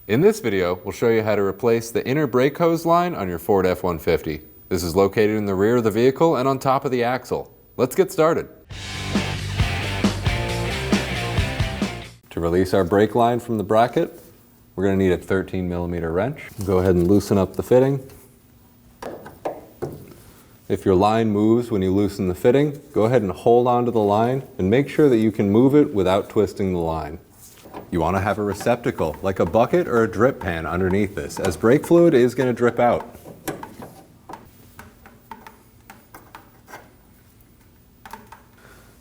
In this video, we'll show you how to replace the inner brake hose line on your Ford F-150. This is located in the rear of the vehicle and on top of the axle. Let's get started. To release our brake line from the bracket, we're going to need a 13mm wrench. Go ahead and loosen up the fitting. If your line moves when you loosen the fitting, go ahead and hold onto the line and make sure that you can move it without twisting the line. You want to have a receptacle, like a bucket or a drip pan underneath this, as brake fluid is going to drip out.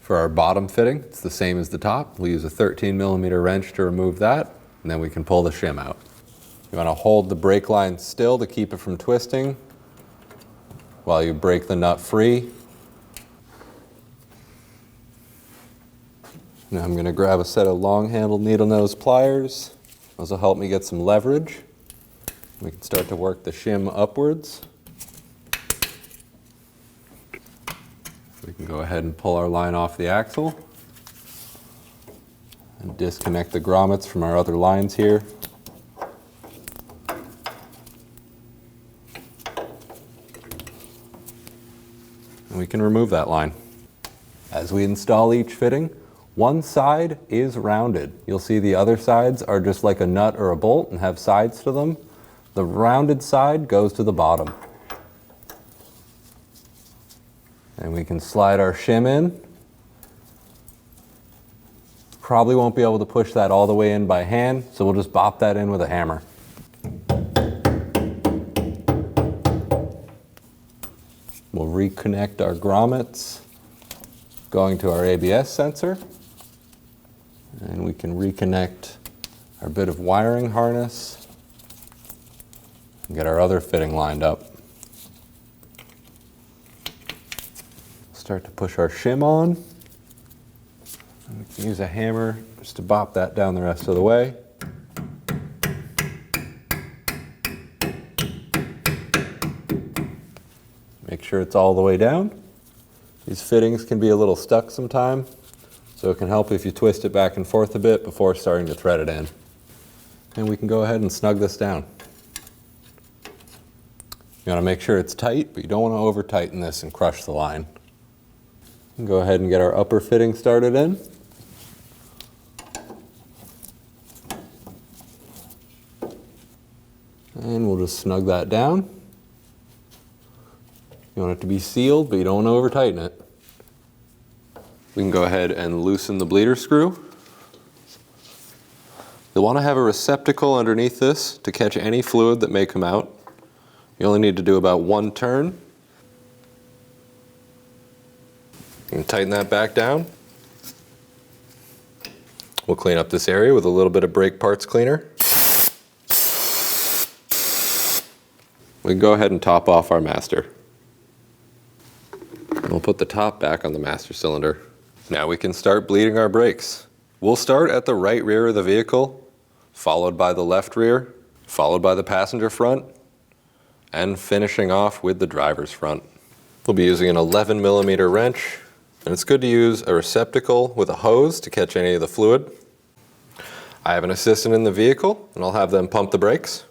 For our bottom fitting, it's the same as the top. We'll use a 13mm wrench to remove that, and then we can pull the shim out. You want to hold the brake line still to keep it from twisting while you break the nut free. Now I'm going to grab a set of long-handled needle nose pliers. Those will help me get some leverage. We can start to work the shim upwards. We can go ahead and pull our line off the axle and disconnect the grommets from our other lines here. And we can remove that line. As we install each fitting, one side is rounded. You'll see the other sides are just like a nut or a bolt and have sides to them. The rounded side goes to the bottom. And we can slide our shim in. Probably won't be able to push that all the way in by hand, so we'll just bop that in with a hammer. We'll reconnect our grommets going to our ABS sensor. And we can reconnect our bit of wiring harness and get our other fitting lined up. Start to push our shim on. And we can use a hammer just to bop that down the rest of the way. Make sure it's all the way down. These fittings can be a little stuck sometimes, so it can help if you twist it back and forth a bit before starting to thread it in. And we can go ahead and snug this down. You want to make sure it's tight, but you don't want to over tighten this and crush the line. Go ahead and get our upper fitting started in. And we'll just snug that down. You want it to be sealed, but you don't want to over tighten it. We can go ahead and loosen the bleeder screw. You'll want to have a receptacle underneath this to catch any fluid that may come out. You only need to do about one turn. You can tighten that back down. We'll clean up this area with a little bit of brake parts cleaner. We can go ahead and top off our master. We'll put the top back on the master cylinder. Now we can start bleeding our brakes. We'll start at the right rear of the vehicle, followed by the left rear, followed by the passenger front, and finishing off with the driver's front. We'll be using an 11mm wrench, and it's good to use a receptacle with a hose to catch any of the fluid. I have an assistant in the vehicle, and I'll have them pump the brakes.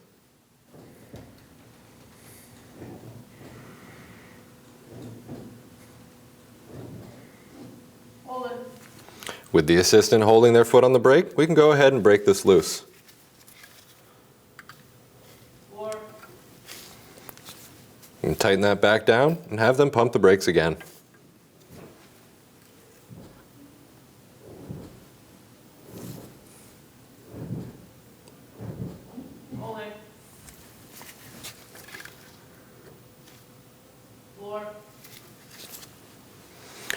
With the assistant holding their foot on the brake, we can go ahead and break this loose. You can tighten that back down and have them pump the brakes again.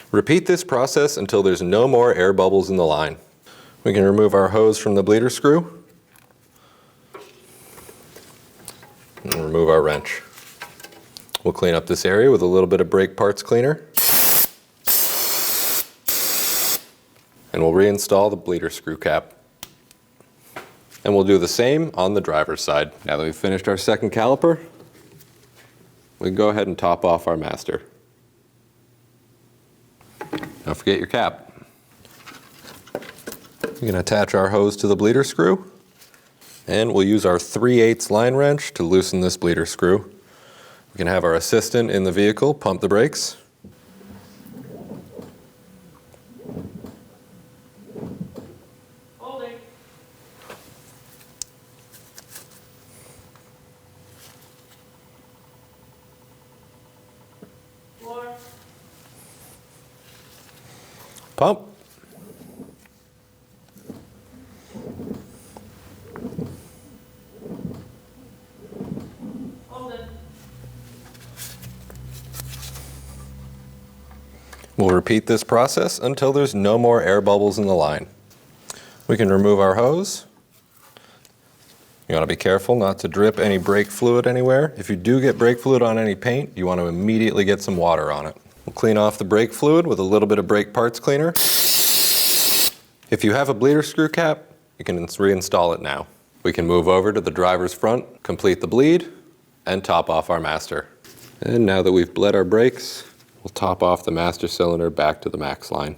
Repeat this process until there's no more air bubbles in the line. We can remove our hose from the bleeder screw and remove our wrench. We'll clean up this area with a little bit of brake parts cleaner. And we'll reinstall the bleeder screw cap. And we'll do the same on the driver's side. Now that we've finished our second caliper, we can go ahead and top off our master. Don't forget your cap. We can attach our hose to the bleeder screw And we'll use our 3/8 line wrench to loosen this bleeder screw. We can have our assistant in the vehicle pump the brakes. Holding. Floor. Pump. We'll repeat this process until there's no more air bubbles in the line. We can remove our hose. You want to be careful not to drip any brake fluid anywhere. If you do get brake fluid on any paint, you want to immediately get some water on it. We'll clean off the brake fluid with a little bit of brake parts cleaner. If you have a bleeder screw cap, you can reinstall it now. We can move over to the driver's front, complete the bleed, and top off our master. And now that we've bled our brakes, we'll top off the master cylinder back to the max line.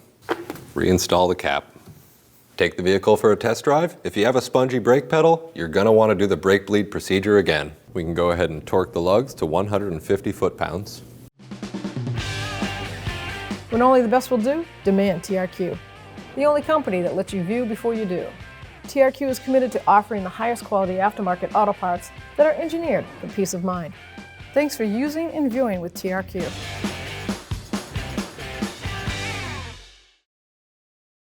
Reinstall the cap. Take the vehicle for a test drive. If you have a spongy brake pedal, you're gonna wanna do the brake bleed procedure again. We can go ahead and torque the lugs to 150 foot-pounds. When only the best will do, demand TRQ. The only company that lets you view before you do. TRQ is committed to offering the highest quality aftermarket auto parts that are engineered for peace of mind. Thanks for using and viewing with TRQ.